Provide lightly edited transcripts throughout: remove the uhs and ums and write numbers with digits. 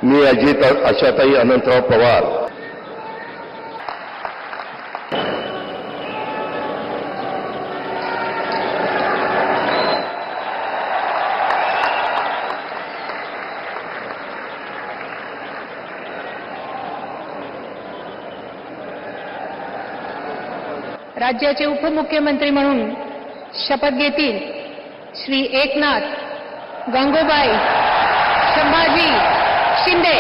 मी अजित आशाताई अनंतराव पवार राज्याचे उपमुख्यमंत्री म्हणून शपथ घेतील श्री एकनाथ गंगूबाई संभाजी शिंदे।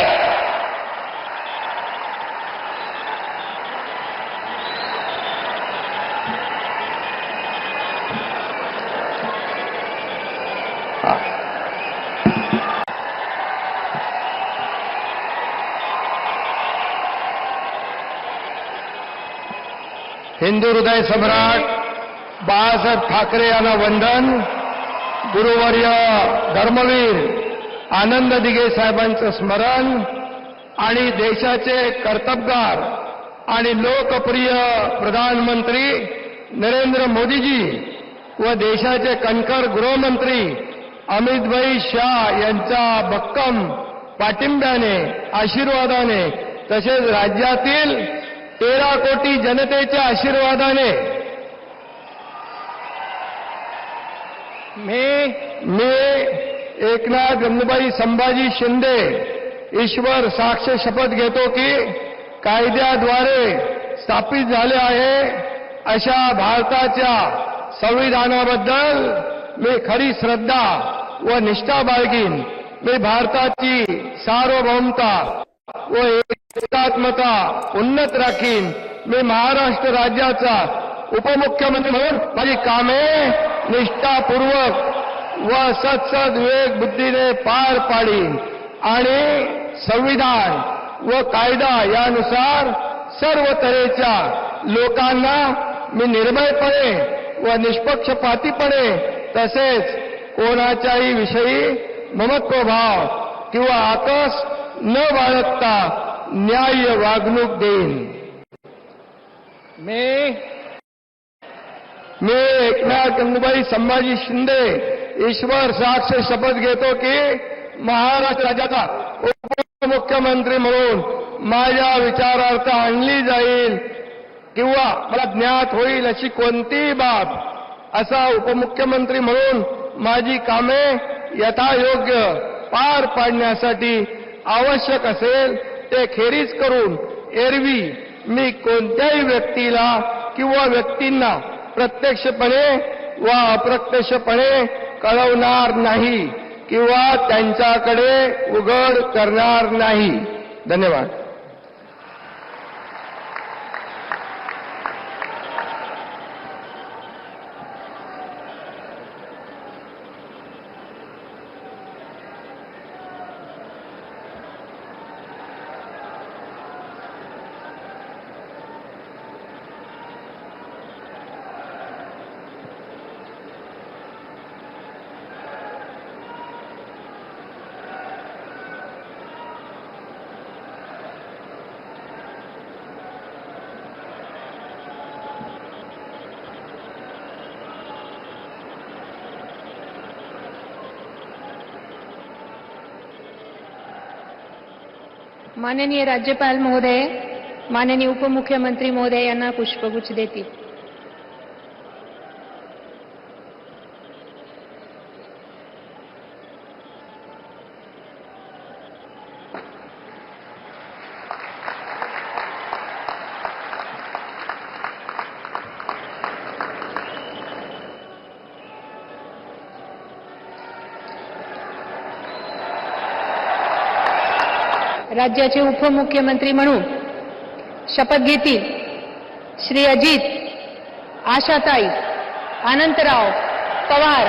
हिंदू हृदय सम्राट बाळासाहेब ठाकरे यांना वंदन। गुरुवर्य धर्मवीर आनंद दिघे साहेबांचं स्मरण आणि देशाचे कर्तबगार आणि लोकप्रिय प्रधानमंत्री नरेंद्र मोदीजी व देशाचे कणखर गृहमंत्री अमितभाई शाह यांच्या भक्कम पाठिंब्याने आशीर्वादाने तसेच राज्यातील 13 कोटी जनतेच्या आशीर्वादाने मी एकनाथ गंगूबाई संभाजी शिंदे ईश्वर साक्ष शपथ घेतो की कायद्याद्वारे स्थापित झाले आहे अशा भारताच्या संविधानाबद्दल मी खरी श्रद्धा व निष्ठा बाळगीन। मी भारताची सार्वभौमता व एकात्मता उन्नत राखीन। मी महाराष्ट्र राज्याचा उपमुख्यमंत्री म्हणून माझी कामे निष्ठापूर्वक व सत्सद विवेक बुद्धीने पार पाडीन आणि संविधान व कायदा यानुसार सर्व तऱ्हेच्या लोकांना मी निर्भयपणे व निष्पक्षपातीपणे तसेच कोणाच्याही विषयी ममत्वभाव किंवा आकस न बाळगता न्याय्य वागणूक देईन। मी एकनाथ गंगूबाई संभाजी शिंदे ईश्वर साक्ष शपथ घेतो की महाराष्ट्र राज्याचा उपमुख्यमंत्री म्हणून माझ्या विचारार्थ आणली जाईल किंवा मला ज्ञात होईल अशी कोणतीही बाब असा उपमुख्यमंत्री म्हणून माझी कामे यथायोग्य पार पाडण्यासाठी आवश्यक असेल ते खेरीज करून एरवी मी कोणत्याही व्यक्तीला किंवा व्यक्तींना प्रत्यक्षपणे व अप्रत्यक्षपणे कळवणार नाही किंवा त्यांच्याकडे उघड करणार नाही। धन्यवाद। माननीय राज्यपाल महोदय, माननीय उपमुख्यमंत्री महोदय यांना पुष्पगुच्छ देतील। राज्याचे उपमुख्यमंत्री म्हणून शपथ घेतील श्री अजित आशाताई अनंतराव पवार।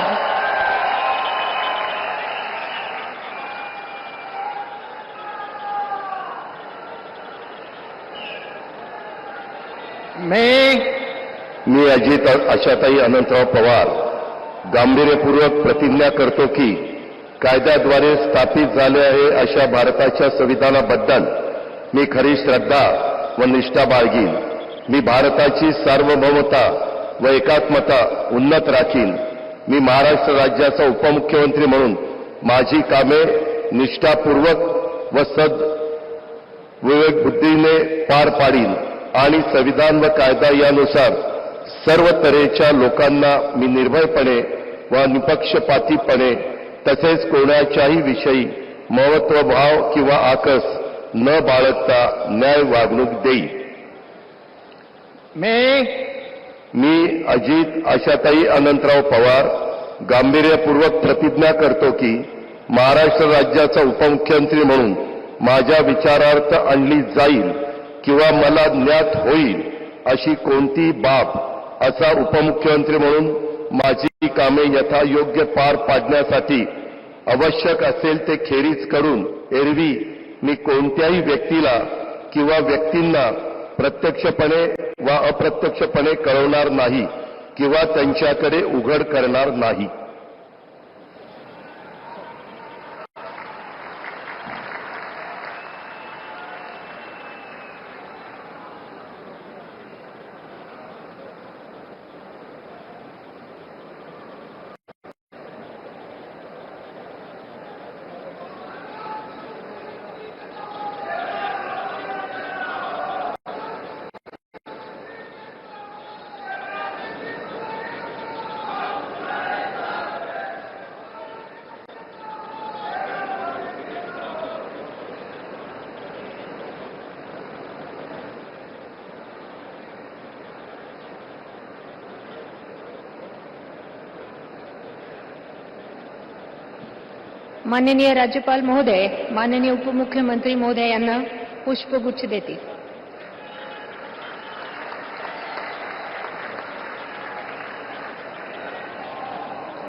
मी अजित आशाताई अनंतराव पवार गांभीर्यपूर्वक प्रतिज्ञा करतो की कायद्याद्वारे स्थापित झाले आहे अशा भारताच्या संविधानाबद्दल मी खरी श्रद्धा व निष्ठा बाळगीन। मी भारताची सार्वभौमता व एकात्मता उन्नत राखीन। मी महाराष्ट्र राज्याचा उपमुख्यमंत्री म्हणून माझी कामे निष्ठापूर्वक व विवेक बुद्धीने पार पाडीन आणि संविधान व कायदा यानुसार सर्व तऱ्हेच्या लोकांना मी निर्भयपणे व निपक्षपातीपणे तसेच कोणाच्याही विषयी महत्वभाव किंवा आकस न बाळगता न्याय वागणूक देईन. मी अजित आशाताई अनंतराव पवार गांभीर्यपूर्वक प्रतिज्ञा करतो की महाराष्ट्र राज्याचा उपमुख्यमंत्री म्हणून माझ्या विचारार्थ आणली जाईल किंवा मला ज्ञात होईल अशी कोणती बाब असा उपमुख्यमंत्री म्हणून माझी कामे यथायोग्य पार पाडण्यासाठी आवश्यक असेल ते खेरीज करून एरवी मी कोणत्याही व्यक्तीला किंवा व्यक्तींना प्रत्यक्षपणे वा अप्रत्यक्षपणे कळवणार नाही किंवा त्यांच्याकडे उघड करणार नाही. माननीय राज्यपाल महोदय माननीय उपमुख्यमंत्री महोदय यांना पुष्पगुच्छ देतील.